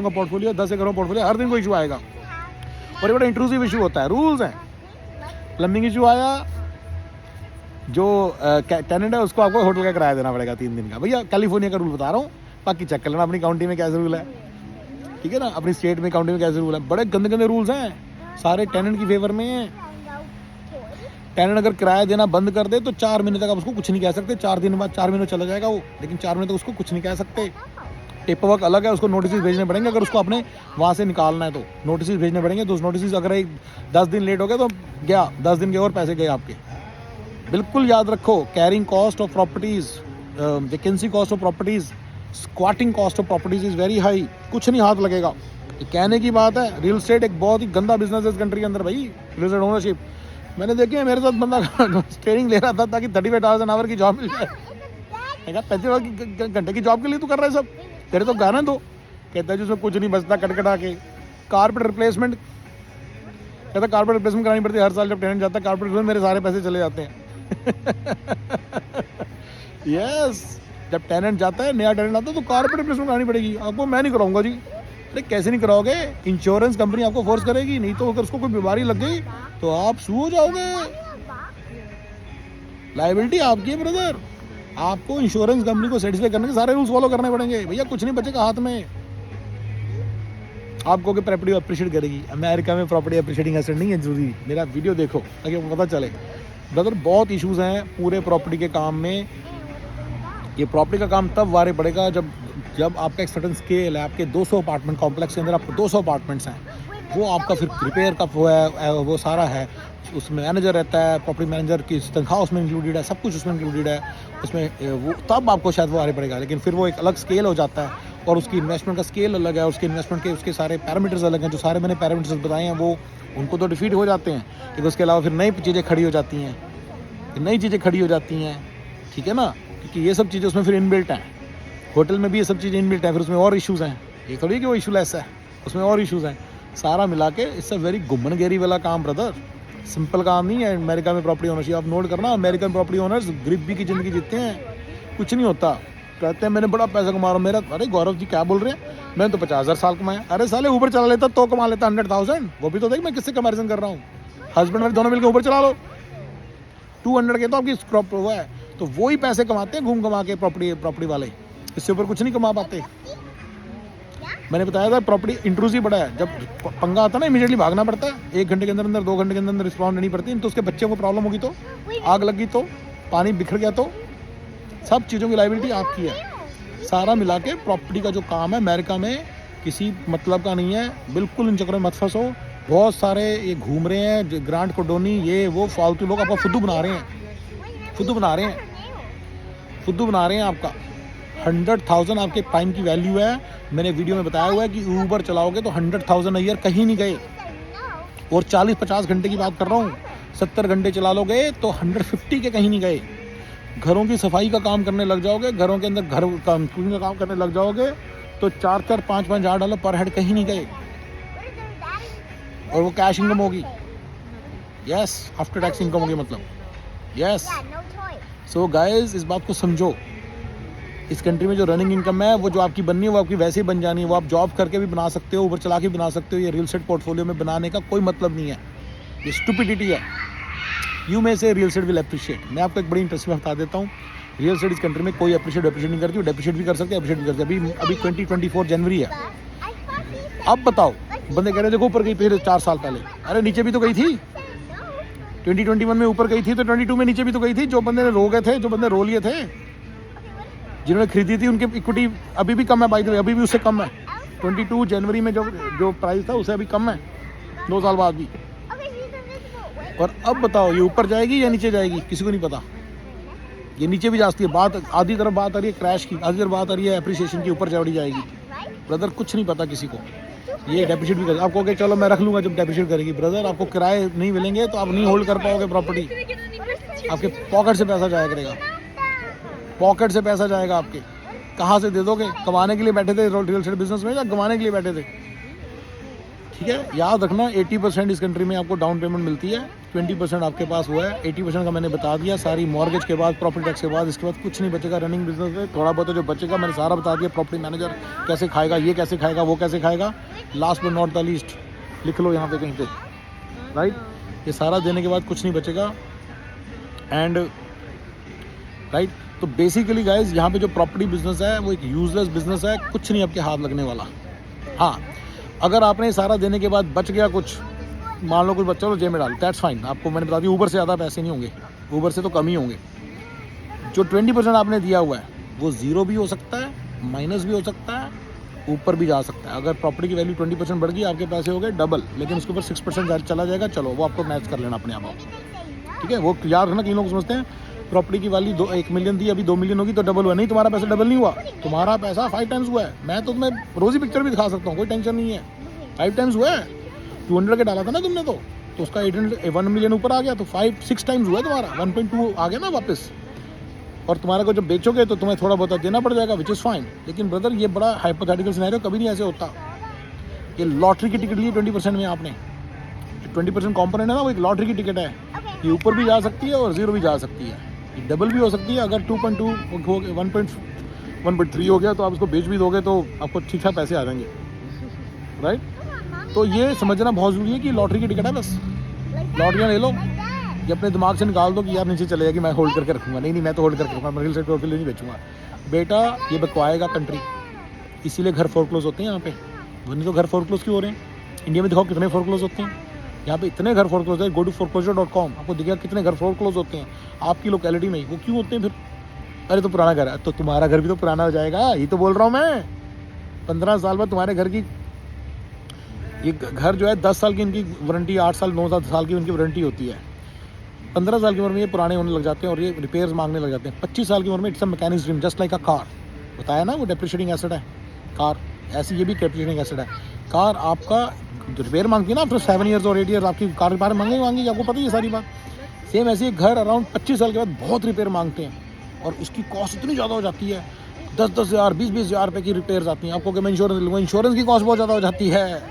का पोर्टफोलियो, 10 घरों का पोर्टफोलियो, हर दिन कोई इशू आएगा, और ये बड़ा इंट्रूसिव इशू होता है। रूल्स हैं, प्लम्बिंग इशू आया, जो टेनेंट है उसको आपको होटल का किराया देना पड़ेगा 3 दिन का। भैया कैलिफोर्निया का रूल बता रहा हूँ, बाकी चेक कर लेना अपनी काउंटी में क्या रूल है। ठीक है ना। अपनी स्टेट में काउंटी में कैसे रूल है, बड़े गंदे गंदे रूल्स हैं, सारे टेनेंट की फेवर में हैं। टेनेंट अगर किराया देना बंद कर दे तो 4 महीने तक आप उसको कुछ नहीं कह सकते। 4 दिन बाद 4 महीने चला जाएगा वो, लेकिन 4 महीने तक उसको कुछ नहीं कह सकते। पेपर वर्क अलग है, उसको नोटिस भेजने पड़ेंगे। अगर उसको अपने वहाँ से निकालना है तो नोटिस भेजने पड़ेंगे। तो उस नोटिस अगर 10 दिन लेट हो गया तो गया, 10 दिन के और पैसे गए आपके। बिल्कुल याद रखो, carrying cost of properties, vacancy cost of properties, squatting cost of properties is very high. कुछ नहीं हाथ लगेगा। ये कहने की बात है। रियल एस्टेट एक बहुत ही गंदा बिजनेस है इस कंट्री के अंदर भाई। रियल एस्टेट ओनरशिप मैंने देखी है, मेरे साथ बंदा ट्रेनिंग ले रहा था ताकि 35,000 आवर की जॉब मिल जाए। 35 घंटे की जॉब के लिए तू कर रहा है सब, तेरे तो गाना दो। कहता है जिसमें कुछ नहीं बचता, कटकटा के कारपेट रिप्लेसमेंट, कहता कारपेट रिप्लेसमेंट करानी पड़ती है हर साल। जब टेनेंट जाता है कारपेट रिप्लेसमेंट, मेरे सारे पैसे चले जाते हैं। यस, जब टेनेंट जाता है, नया टेनेंट आता है तो कारपेट रिप्लेसमेंट करानी पड़ेगी आपको। मैं नहीं कराऊंगा जी। अरे कैसे नहीं कराओगे, इंश्योरेंस कंपनी आपको फोर्स करेगी, नहीं तो अगर उसको कोई बीमारी लग गई तो आप सू हो जाओगे। लायबिलिटी आपकी है ब्रदर। आपको इंश्योरेंस कंपनी को सेटिस्फाई करने के सारे रूल्स फॉलो करने पड़ेंगे भैया, कुछ नहीं बचेगा हाथ में। आपको प्रॉपर्टी अप्रिशिएट करेगी। अमेरिका में प्रॉपर्टी अप्रिशिएटिंग एसेट नहीं है जरूरी। मेरा वीडियो देखो ताकि आपको पता चले। ब्रदर बहुत इश्यूज हैं पूरे प्रॉपर्टी के काम में। ये प्रॉपर्टी का काम तब वारे पड़ेगा जब आपका एक सर्टन स्केल है। आपके 200 अपार्टमेंट कॉम्प्लेक्स के अंदर आपको 200 अपार्टमेंट्स हैं, वो आपका फिर रिपेयर का वो सारा है। उसमें मैनेजर रहता है, प्रॉपर्टी मैनेजर की तनख्वाह उसमें इंक्लूडेड है, सब कुछ उसमें इंक्लूडेड है उसमें। वो तब आपको शायद वो आने पड़ेगा, लेकिन फिर वो एक अलग स्केल हो जाता है और उसकी इन्वेस्टमेंट का स्केल अलग है। उसके इन्वेस्टमेंट के उसके सारे पैरामीटर्स अलग हैं। जो सारे मैंने पैरामीटर्स बताए हैं वो उनको तो डिफीट हो जाते हैं, लेकिन उसके अलावा फिर नई चीज़ें खड़ी हो जाती हैं, ठीक है ना। क्योंकि ये सब चीज़ें उसमें फिर इनबिल्ट हैं। होटल में भी ये सब चीज़ें इनबिल्ट हैं, फिर उसमें और इश्यूज़ हैं। ये थोड़ी कि वो इशू लेस है, उसमें और इश्यूज़ हैं। सारा मिला के इट्स अ वेरी घुमनगेरी वाला काम ब्रदर, सिंपल काम नहीं है। अमेरिका में प्रॉपर्टी ओनरशिप आप नोट करना, अमेरिकन प्रॉपर्टी ओनर्स गरीबी की ज़िंदगी जीते हैं, कुछ नहीं होता। कहते हैं मैंने बड़ा पैसा कमा रहा हूँ मेरा। अरे गौरव जी क्या बोल रहे हैं, मैंने तो 50,000 साल कमाया। अरे साले ऊबर चला लेता तो कमा लेता 100,000। वो भी तो देख मैं किससे कंपैरिजन कर रहा हूँ। हस्बैंड वाइफ दोनों मिलकर ऊबर चला लो, 200 के तो आपकी क्रॉप हुआ है। तो वही पैसे कमाते हैं घूम घमा के प्रॉपर्टी वाले, इससे ऊपर कुछ नहीं कमा पाते। मैंने बताया था प्रॉपर्टी इंट्रूसिव बड़ा है। जब पंगा आता है ना इमीडिएटली भागना पड़ता है। 1 घंटे के अंदर 2 घंटे के अंदर रिस्पॉन्ड नहीं पड़ती। तो उसके बच्चे को प्रॉब्लम होगी, तो आग लगी, तो पानी बिखर गया, तो सब चीज़ों की लायबिलिटी आपकी है। सारा मिला के प्रॉपर्टी का जो काम है अमेरिका में किसी मतलब का नहीं है। बिल्कुल इन चक्करों में मत फंसो। बहुत सारे ये घूम रहे हैं, ग्रांट कोडोनी ये वो फालतू लोग आपका फुद्दू बना रहे हैं आपका। 100,000 आपके टाइम की वैल्यू है। मैंने वीडियो में बताया हुआ है कि ऊबर चलाओगे तो 100,000 ईयर कहीं नहीं गए। और 40-50 घंटे की बात कर रहा हूँ, 70 घंटे चला लोगे तो 150 के कहीं नहीं गए। घरों की सफाई का काम करने लग जाओगे, घरों के अंदर घर क्लीनिंग का काम करने लग जाओगे तो 4-4, 5-5 हज़ार डॉलर पर हेड कहीं नहीं गए। और वो कैश इनकम होगी। यस, आफ्टर टैक्स इनकम होगी मतलब। यस, सो गाइस इस बात को समझो। इस कंट्री में जो रनिंग इनकम है वो जो आपकी बननी है वो आपकी वैसे ही बन जानी है। वो आप जॉब करके भी बना सकते हो, ऊबर चला के भी बना सकते हो। ये रियल एस्टेट पोर्टफोलियो में बनाने का कोई मतलब नहीं है, ये स्टुपिडिटी है। यू में से रियल एस्टेट विल अप्रिशिएट। मैं आपको एक बड़ी इंटरेस्टिंग बता देता हूँ। रियल एस्टेट इस कंट्री में कोई अप्रिशिएट नहीं करती। वो डेप्रिशिएट भी कर सकते हैं, अप्रिशिएट भी कर सकते हैं। अभी 2024 जनवरी है। अब बताओ, बंदे कह रहे देखो ऊपर गई फिर 4 साल पहले। अरे नीचे भी तो गई थी। 2021 में ऊपर गई थी तो 22 में नीचे भी तो गई थी। जो बंदे ने रो गए थे, जो बंदे रो लिए थे, जिन्होंने खरीदी थी उनकी इक्विटी अभी भी कम है बाई द वे, अभी भी उससे कम है। 22 जनवरी में जो प्राइस था उससे अभी कम है 2 साल बाद भी। और अब बताओ ये ऊपर जाएगी या नीचे जाएगी, किसी को नहीं पता। ये नीचे भी जाती है। बात आधी तरफ बात आ रही है क्रैश की, आधी तरफ बात आ रही है एप्रिसिएशन की, ऊपर चढ़ी जाएगी। ब्रदर कुछ नहीं पता किसी को। ये डेप्रिशिएट भी कर, आप कहोगे चलो मैं रख लूँगा जब डेप्रिशिएट करेगी। ब्रदर आपको किराए नहीं मिलेंगे तो आप नहीं होल्ड कर पाओगे प्रॉपर्टी। आपके पॉकेट से पैसा जाया करेगा, पॉकेट से पैसा जाएगा आपके। कहाँ से दे दोगे? कमाने के लिए बैठे थे रियल एस्टेट बिजनेस में या कमाने के लिए बैठे थे? ठीक है, याद रखना 80% इस कंट्री में आपको डाउन पेमेंट मिलती है, 20% आपके पास हुआ है। 80% का मैंने बता दिया, सारी मॉर्गेज के बाद, प्रॉपर्टी टैक्स के बाद, इसके बाद कुछ नहीं बचेगा रनिंग बिजनेस में। थोड़ा बहुत जो बचेगा मैंने सारा बता दिया। प्रॉपर्टी मैनेजर कैसे खाएगा, ये कैसे खाएगा, वो कैसे खाएगा। Last but not the least लिख लो यहाँ पे कहीं पे, राइट। ये सारा देने के बाद कुछ नहीं बचेगा। एंड राइट, तो बेसिकली गाइज यहाँ पे जो प्रॉपर्टी बिजनेस है वो एक यूजलेस बिजनेस है, कुछ नहीं आपके हाथ लगने वाला। हाँ, अगर आपने सारा देने के बाद बच गया कुछ, मान लो कुछ बच्चा लो जेब में डाल, दैट्स फाइन। आपको मैंने बता दिया ऊबर से ज़्यादा पैसे नहीं होंगे, ऊबर से तो कम ही होंगे। जो 20% आपने दिया हुआ है वो ज़ीरो भी हो सकता है, माइनस भी हो सकता है, ऊपर भी जा सकता है। अगर प्रॉपर्टी की वैल्यू 20% बढ़ गई, आपके पैसे हो गए डबल, लेकिन उसके ऊपर 6% चला जाएगा। चलो वो आपको मैच कर लेना अपने आप, ठीक है। वो याद रखना, कई लोग समझते हैं प्रॉपर्टी की वैल्यू 1 मिलियन दी, अभी 2 मिलियन होगी तो डबल हुआ। नहीं, तुम्हारा पैसा डबल नहीं हुआ, तुम्हारा पैसा 5 टाइम्स हुआ है। मैं तो तुम्हें रोज़ ही पिक्चर भी दिखा सकता हूँ, कोई टेंशन नहीं है। 5 टाइम्स हुआ है। 200 के डाला था ना तुमने, तो उसका 1 मिलियन ऊपर आ गया, तो 6 टाइम्स हुआ है तुम्हारा, 1.2 आ गया ना वापस। और तुम्हारे को जब बेचोगे तो तुम्हें थोड़ा बहुत देना पड़ जाएगा, विच इज़ फाइन। लेकिन ब्रदर ये बड़ा हाइपोथेटिकल सिनेरियो, कभी नहीं ऐसे होता। ये लॉटरी की टिकट ली 20% में आपने, 20% कॉम्पोनेंट है ना, वो एक लॉटरी की टिकट है। ये ऊपर भी जा सकती है और ज़ीरो भी जा सकती है, ये डबल भी हो सकती है। अगर 2.2 हो गया, 1.3 हो गया तो आप उसको बेच भी दोगे तो आपको ठीक ठाक पैसे आ जाएंगे, राइट। तो ये समझना बहुत ज़रूरी है कि लॉटरी की टिकट है, बस लॉटरियाँ ले लो। ये अपने दिमाग से निकाल दो कि यार नीचे चले जाएगी, मैं होल्ड करके रखूँगा। नहीं, मैं तो होल्ड करके रखूँगा, मैं रियल एस्टेट के लिए नहीं बेचूँगा। बेटा ये बकवाएगा कंट्री, इसीलिए घर फोरक्लोज होते हैं यहाँ पे। वरना तो घर फोरक्लोज क्यों हो रहे हैं? इंडिया में दिखाओ कितने फोरक्लोज होते हैं, यहाँ पे इतने घर फोरक्लोज है। गो टू foreclosure.com, आपको दिखेगा कितने घर फोरक्लोज होते हैं आपकी लोकेलिटी में। वो क्यों होते हैं फिर? अरे तो पुराना घर है, तो तुम्हारा घर भी तो पुराना हो जाएगा, ये तो बोल रहा हूँ मैं। 15 साल बाद तुम्हारे घर की, ये घर जो है 10 साल की इनकी वारंटी, 8 साल 9 साल की उनकी वारंटी होती है। 15 साल की उम्र में ये पुराने होने लग जाते हैं और ये रिपेयर्स मांगने लग जाते हैं। 25 साल की उम्र में it's a mechanics dream, just like a car. बताया ना, वो डेप्रिशिएटिंग एसेट है कार, ऐसी ये भी डेप्रिशिएटिंग एसेट है। कार आपका रिपेयर मांगती है ना, आफ्टर 7 ईयर्स और 8 ईयर्स आपकी कार रिपेयर मांगेगी, आपको पता ही है सारी बात। सेम ऐसे ही घर अराउंड 25 साल के बाद बहुत रिपेयर मांगते हैं और उसकी कॉस्ट इतनी ज़्यादा हो जाती है, 10-10 हज़ार 20-20 हज़ार रुपये की रिपेयर्स आती हैं। आपको कि मैं इंश्योरेंस लूँगा, इंश्योरेंस की कॉस्ट बहुत ज़्यादा हो जाती है,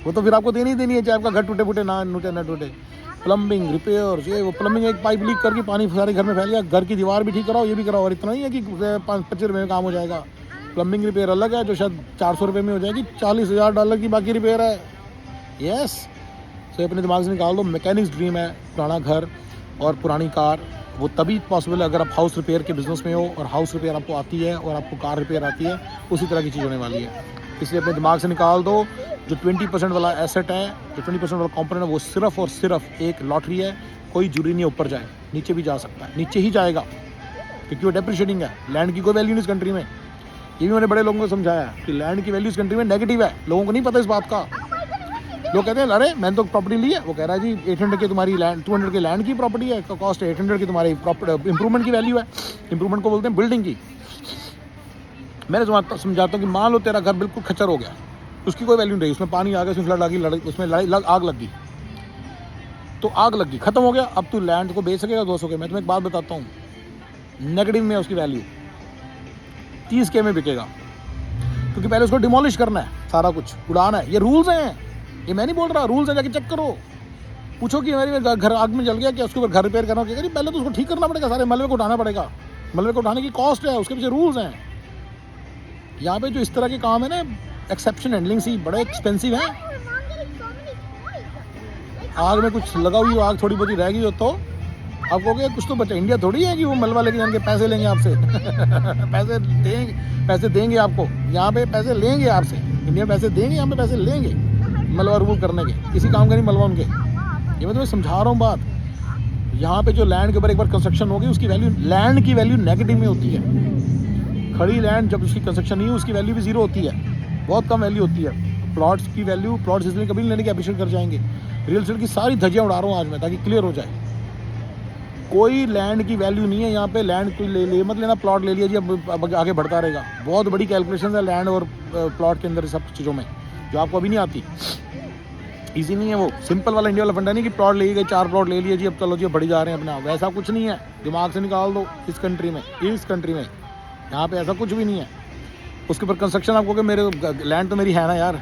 वो तो फिर आपको देनी ही देनी है, चाहे आपका घर टूटे फूटे ना टूटे। प्लम्बिंग रिपेयर, ये वो प्लम्बिंग, एक पाइप लीक करके पानी सारे घर में फैल गया, घर की दीवार भी ठीक कराओ, ये भी कराओ। और इतना ही है कि 25 रुपये में काम हो जाएगा। प्लम्बिंग रिपेयर अलग है जो शायद 400 रुपये में हो जाएगी, $40,000 की बाकी रिपेयर है। यस, तो अपने दिमाग से निकाल दो, मैकेनिक्स ड्रीम है पुराना घर और पुरानी कार। वो तभी पॉसिबल है अगर आप हाउस रिपेयर के बिजनेस में हो और हाउस रिपेयर आपको आती है और आपको कार रिपेयर आती है, उसी तरह की चीज़ होने वाली है। इसलिए अपने दिमाग से निकाल दो, जो 20% वाला एसेट है, जो 20% वाला कॉम्पोनेंट है, वो सिर्फ और सिर्फ एक लॉटरी है। कोई जरूरी नहीं ऊपर जाए, नीचे भी जा सकता है, नीचे ही जाएगा क्योंकि वो डेप्रिशिएटिंग है। लैंड की कोई वैल्यू नहीं इस कंट्री में। ये भी मैंने बड़े लोगों को समझाया कि लैंड की वैल्यू इस कंट्री में नेगेटिव है, लोगों को नहीं पता इस बात का। लोग कहते हैं अरे मैंने तो प्रॉपर्टी ली है, वो कह रहा है जी 800 की तुम्हारी लैंड, 200 के लैंड की प्रॉपर्टी है, कॉस्ट है 800 की, तुम्हारी इंप्रूवमेंट की वैल्यू है। इंप्रूवमेंट को बोलते हैं बिल्डिंग की। मैंने समझाता हूँ कि मान लो तेरा घर बिल्कुल खच्चर हो गया, उसकी कोई वैल्यू नहीं रही, उसमें पानी आ गया, उसमें फ्लड आ गई, उसमें आग लग गई, तो आग लग गई, खत्म हो गया। अब तू लैंड को बेच सकेगा 200 के? मैं तुम्हें एक बात बताता हूँ, नेगेटिव में उसकी वैल्यू 30 के में बिकेगा, क्योंकि पहले उसको डिमोलिश करना है, सारा कुछ उड़ाना है। ये रूल्स हैं, ये मैं नहीं बोल रहा, रूल्स है, जाके चेक करो। पूछो कि मेरे घर आग में जल गया, क्या उसके ऊपर घर रिपेयर करना पड़ेगा? पहले तो उसको ठीक करना पड़ेगा, सारे मलबे को उठाना पड़ेगा, मलबे को उठाने की कॉस्ट है, उसके पीछे रूल्स हैं। यहाँ पे जो इस तरह के काम है ना, एक्सेप्शन हैंडलिंग सी, बड़े एक्सपेंसिव हैं। आग में कुछ लगा हुई आग थोड़ी बहुत रहेगी तो आप कहोगे कुछ तो बचा। इंडिया थोड़ी है कि वो मलबा लेके जाएंगे, पैसे लेंगे आपसे पैसे देंगे आपको, यहाँ पे पैसे लेंगे आपसे। इंडिया पैसे देंगे, यहाँ पे पैसे लेंगे मलबा रिमूव करने के, किसी काम का नहीं मलबा उनके। ये मैं तुम्हें समझा रहा हूँ बात। यहाँ पे जो लैंड के ऊपर एक बार कंस्ट्रक्शन होगी, उसकी वैल्यू, लैंड की वैल्यू नेगेटिव में होती है। खड़ी लैंड जब उसकी कंस्ट्रक्शन नहीं है, उसकी वैल्यू भी जीरो होती है, बहुत कम वैल्यू होती है। प्लॉट्स की वैल्यू, प्लॉट्स इसलिए कभी नहीं लेने की, अप्रिशिएट कर जाएंगे। रियल एस्टेट की सारी धज्जियाँ उड़ा रहा हूँ आज मैं, ताकि क्लियर हो जाए। कोई लैंड की वैल्यू नहीं है यहाँ पे। लैंड कोई ले मत लेना, प्लॉट ले लिया जी, अब आगे बढ़ता रहेगा। बहुत बड़ी कैलकुलेशन है लैंड और प्लॉट के अंदर, सब चीज़ों में, जो आपको अभी नहीं आती। ईजी नहीं है वो, सिंपल वाला इंडिया वाला फंडा नहीं कि प्लॉट ले गए, 4 प्लॉट ले लिए जी, अब चलो जी बढ़ी जा रहे हैं अपना, वैसा कुछ नहीं है। दिमाग से निकाल दो, इस कंट्री में यहाँ पे ऐसा कुछ भी नहीं है। उसके ऊपर कंस्ट्रक्शन, आपको कि मेरे लैंड तो मेरी है ना यार,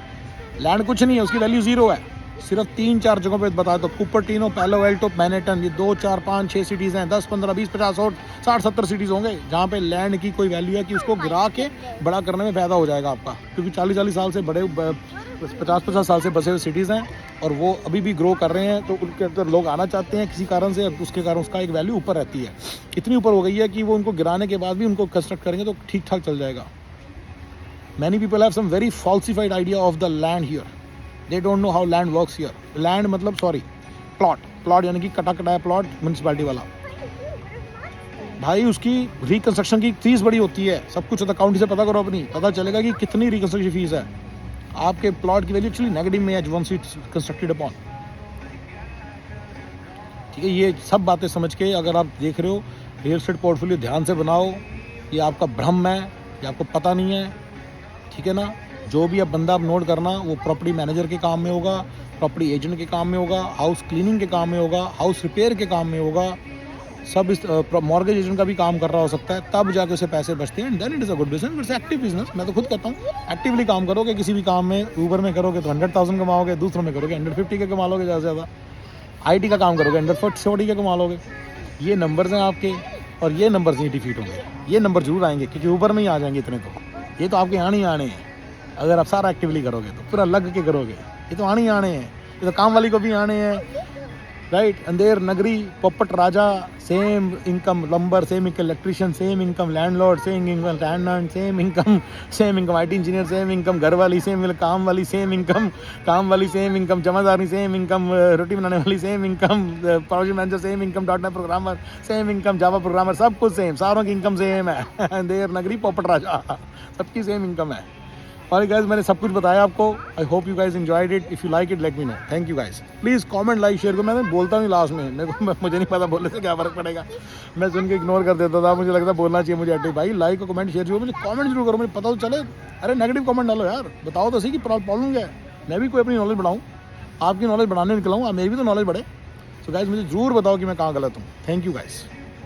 लैंड कुछ नहीं है, उसकी वैल्यू जीरो है। सिर्फ 3-4 जगहों पे बता दो, कुपर्टिनो, पैलो एल्टो, मैनहट्टन, ये 2, 4, 5, 6 सिटीज़ हैं। 10, 15, 20, 50, 60, 70 सिटीज़ होंगे जहाँ पे लैंड की कोई वैल्यू है कि उसको गिरा के बड़ा करने में फ़ायदा हो जाएगा आपका, क्योंकि 40-40 साल से बड़े, 50-50 साल से बसे हुए सिटीज़ हैं और वो अभी भी ग्रो कर रहे हैं। तो उनके अंदर लोग आना चाहते हैं किसी कारण से, उसके कारण उसका एक वैल्यू ऊपर रहती है। इतनी ऊपर हो गई है कि वो उनको गिराने के बाद भी उनको कंस्ट्रक्ट करेंगे तो ठीक ठाक चल जाएगा। Many people have some very falsified idea of the land here. They don't know how land works here. Land मतलब plot यानी कि कटा कटाया प्लॉट म्यूनसिपैलिटी वाला, भाई उसकी रिकंस्ट्रक्शन की फीस बड़ी होती है, सब कुछ होता है। काउंटी से पता करो अपनी, पता चलेगा कि कितनी रिकंस्ट्रक्शन फीस है। आपके प्लॉट की वैल्यू एक्चुअली नेगेटिव में है वंस इट्स कंस्ट्रक्टेड अपॉन। ठीक है, ये सब बातें समझ के अगर आप देख रहे हो रियल एस्टेट पोर्टफोलियो ध्यान से बनाओ। ये आपका भ्रम है, ये आपको पता नहीं है, ठीक है ना। जो भी अब बंदा आप नोट करना, वो प्रॉपर्टी मैनेजर के काम में होगा, प्रॉपर्टी एजेंट के काम में होगा, हाउस क्लीनिंग के काम में होगा, हाउस रिपेयर के काम में होगा, सब इस मॉर्गेज एजेंट का भी काम कर रहा हो सकता है, तब जाके उसे पैसे बचते हैं। Then it is a good business, it's active business. मैं तो खुद कहता हूँ एक्टिवली काम करोगे किसी भी काम में। ऊबर में करोगे तो 100,000 कमाओगे, दूसरों में करोगे 150 के कमा लोगे ज़्यादा से ज़्यादा। IT का काम करोगे 140 के कमा लोगे। ये नंबर्स हैं आपके, और ये नंबर्स नहीं डिफीट होंगे। ये नंबर जरूर आएंगे, क्योंकि ऊबर में ही आ जाएंगे इतने। तो ये तो आपके आने ही आने हैं अगर आप सारा एक्टिवली करोगे तो, पूरा लग के करोगे। ये तो आने ही आने हैं, ये तो काम वाली को भी आने हैं, राइट। अंधेर नगरी, पोपट राजा, same income plumber, same income electrician, same income landlord, same income landlord, same income IT engineer, same income घर वाली, सेम काम वाली, सेम इनकम काम वाली, सेम इनकम जमादारी, सेम इनकम रोटी बनाने वाली, same income project manager, same income .NET programmer, same income Java programmer, सब कुछ सेम, सारों की इनकम सेम है। अंधेर नगरी, पोपट राजा, सबकी सेम इनकम है। और गाइस मैंने सब कुछ बताया आपको। I hope you guys enjoyed it. If you like it let me know. Thank you guys. Please comment, like, share को। मैं बोलता नहीं लास्ट में, मुझे नहीं पता बोलने से क्या फ़र्क पड़ेगा, मैं सुन के इग्नोर कर देता था। मुझे लगता बोलना चाहिए मुझे। भाई लाइक और कमेंट शेयर जो, मुझे कमेंट जरूर करो, मुझे पता तो चले। अरे नेगेटिव कमेंट डालो यार, बताओ तो सही कि प्रॉब्लम क्या है। मैं भी कोई अपनी नॉलेज बढ़ाऊँ, आपकी नॉलेज बढ़ाने निकला हूँ, मेरी भी तो नॉलेज बढ़े। सो गाइस मुझे ज़रूर बताओ कि मैं कहाँ गलत हूँ। Thank you guys.